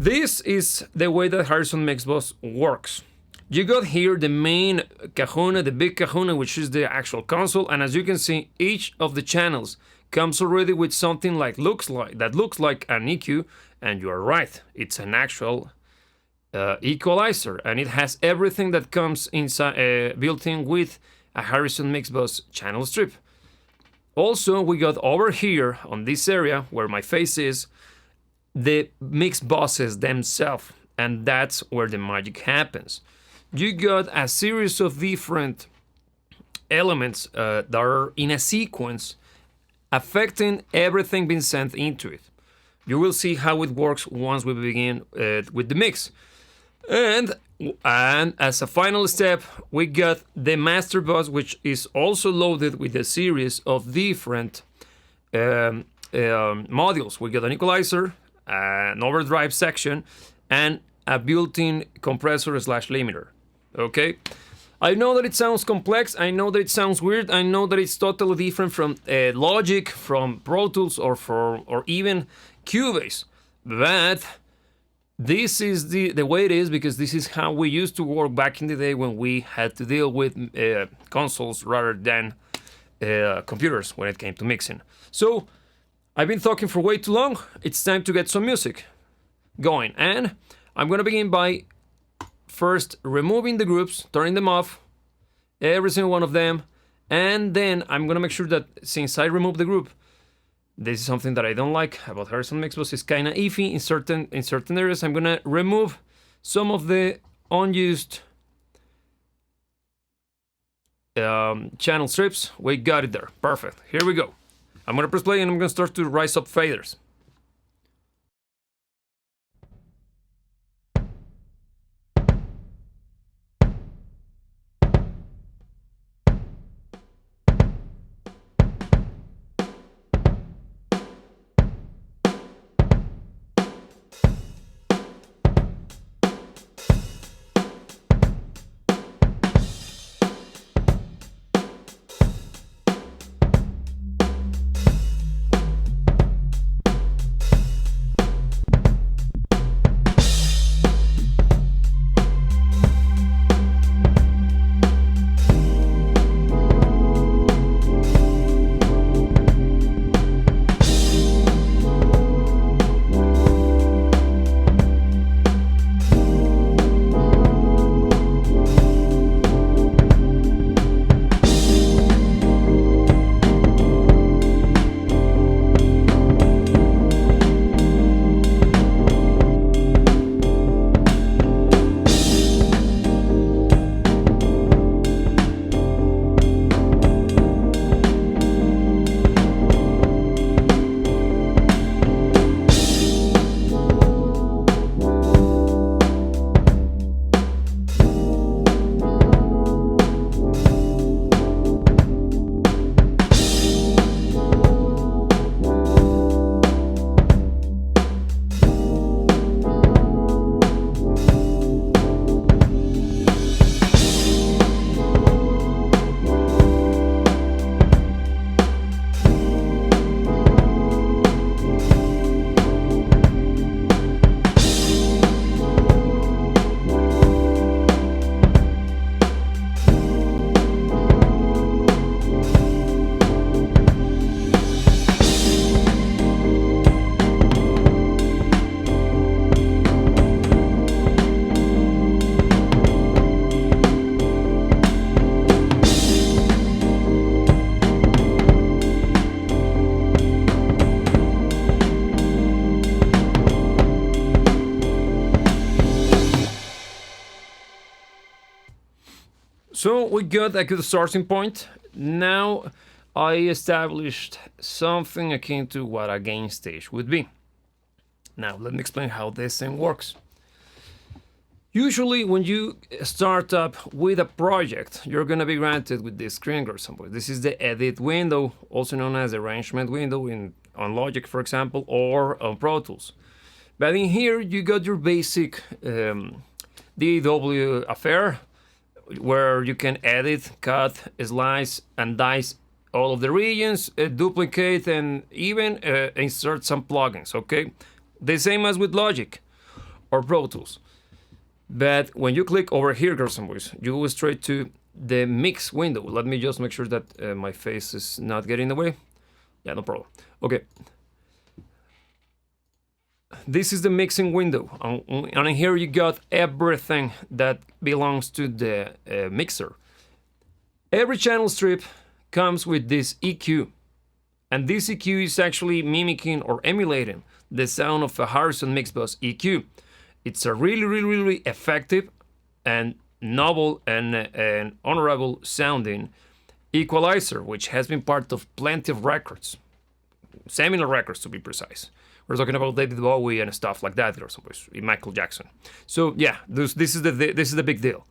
This is the way that Harrison Mixbus works. You got here the main kahuna, the big kahuna, which is the actual console, and as you can see, each of the channels comes already with something that looks like an EQ, and you are right, it's an actual equalizer, and it has everything that comes inside built in with a Harrison Mixbus channel strip. Also, we got over here on this area where my face is the mix buses themselves, and that's where the magic happens. You got a series of different elements that are in a sequence affecting everything being sent into it. You will see how it works once we begin with the mix. And as a final step, we got the master bus, which is also loaded with a series of different modules. We got an equalizer, an overdrive section, and a built-in compressor slash limiter. Okay, I know that it sounds complex, I know that it sounds weird, I know that it's totally different from Logic, from Pro Tools, or even Cubase, but this is the way it is, because this is how we used to work back in the day when we had to deal with consoles rather than computers when it came to mixing. So I've been talking for way too long. It's time to get some music going, and I'm gonna begin by first removing the groups, turning them off, every single one of them, and then I'm gonna make sure that since I removed the group, this is something that I don't like about Harrison Mixbus, is kind of iffy in certain areas. I'm gonna remove some of the unused channel strips. We got it there, perfect. Here we go. I'm gonna press play and I'm gonna start to rise up faders. So we got a good starting point. Now I established something akin to what a gain stage would be. Now let me explain how this thing works. Usually when you start up with a project, you're going to be granted with this screen or somewhere. This is the edit window, also known as the arrangement window on Logic, for example, or on Pro Tools. But in here you got your basic DAW affair, where you can edit, cut, slice, and dice all of the regions, duplicate, and even insert some plugins, okay? The same as with Logic. or Pro Tools. But when you click over here, girls and boys, you go straight to the mix window. Let me just make sure that my face is not getting in the way. Yeah, no problem. Okay. This is the mixing window. And here you got everything that belongs to the mixer. Every channel strip comes with this EQ. And this EQ is actually mimicking or emulating the sound of a Harrison Mixbus EQ. It's a really effective and novel and honorable sounding equalizer, which has been part of plenty of records, seminal records to be precise. We're talking about David Bowie and stuff like that, or Michael Jackson. So yeah, this is the big deal.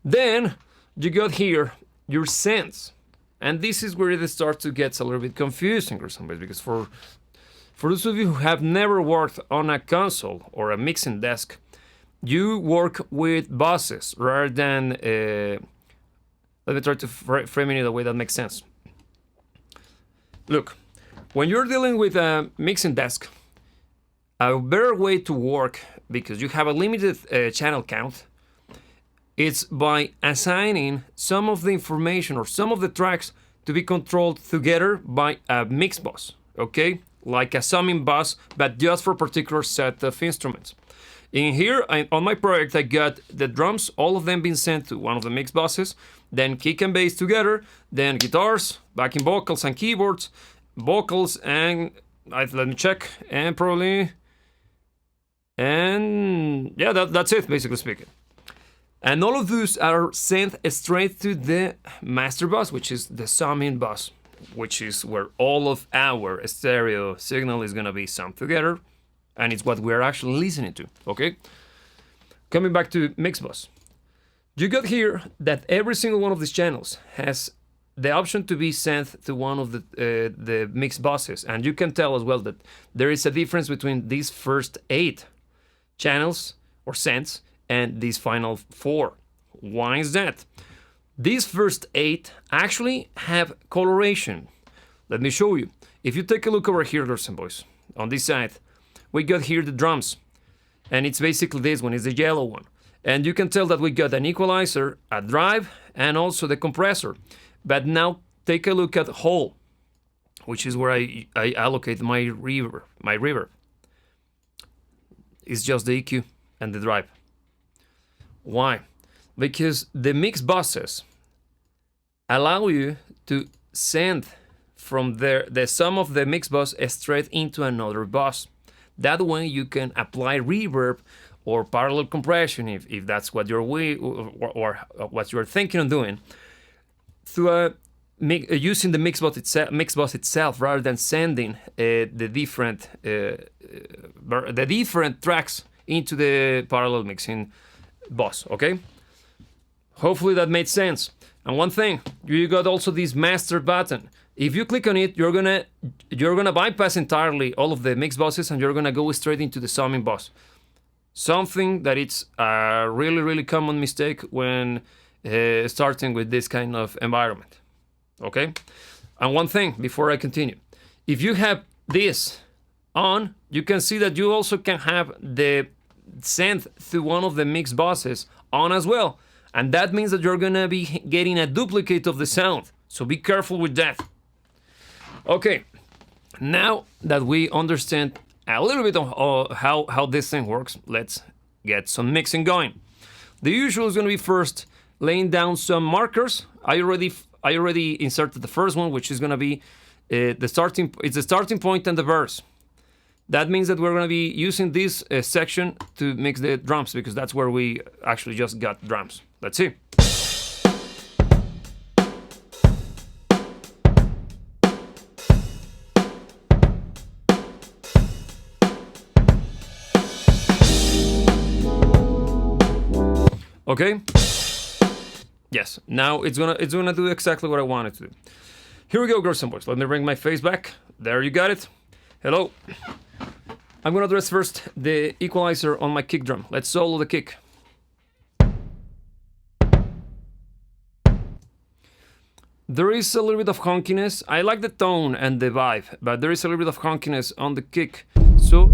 Then you got here your synths, and this is where it starts to get a little bit confusing, or something, because for those of you who have never worked on a console or a mixing desk, you work with buses rather than. Let me try to frame it in a way that makes sense. Look, when you're dealing with a mixing desk, a better way to work, because you have a limited channel count, it's by assigning some of the information or some of the tracks to be controlled together by a mix bus, okay? Like a summing bus, but just for a particular set of instruments. In here, on my project, I got the drums, all of them being sent to one of the mix buses, then kick and bass together, then guitars, backing vocals and keyboards, vocals, and let me check, and probably, and yeah, that's it, basically speaking. And all of those are sent straight to the master bus, which is the summing bus, which is where all of our stereo signal is gonna be summed together, and it's what we're actually listening to, okay? Coming back to Mixbus. You got here that every single one of these channels has the option to be sent to one of the mix buses, and you can tell as well that there is a difference between these first 8 channels or sends and these final 4. Why is that? These first 8 actually have coloration. Let me show you. If you take a look over here, girls and boys, on this side, we got here the drums, and it's basically this one, is the yellow one. And you can tell that we got an equalizer, a drive, and also the compressor. But now take a look at whole, which is where I allocate my reverb. It's just the EQ and the drive. Why? Because the mix buses allow you to send from the sum of the mix bus straight into another bus. That way you can apply reverb or parallel compression, if that's what you're or what you're thinking of doing, through using the mix bus itself rather than sending the different tracks into the parallel mixing bus. Okay. Hopefully that made sense. And one thing, you got also this master button. If you click on it, you're gonna bypass entirely all of the mix buses, and you're gonna go straight into the summing bus. Something that it's a really common mistake when starting with this kind of environment. Okay? And one thing before I continue, if you have this on, you can see that you also can have the send through one of the mix buses on as well. And that means that you're gonna be getting a duplicate of the sound. So be careful with that. Okay, now that we understand a little bit of how this thing works, let's get some mixing going. The usual is gonna be first laying down some markers. I already inserted the first one, which is gonna be the starting point and the verse. That means that we're gonna be using this section to mix the drums, because that's where we actually just got drums. Let's see. Okay. Yes. Now it's gonna do exactly what I want it to do. Here we go, girls and boys. Let me bring my face back. There you got it. Hello. I'm gonna address first the equalizer on my kick drum. Let's solo the kick. There is a little bit of honkiness. I like the tone and the vibe, but there is a little bit of honkiness on the kick. So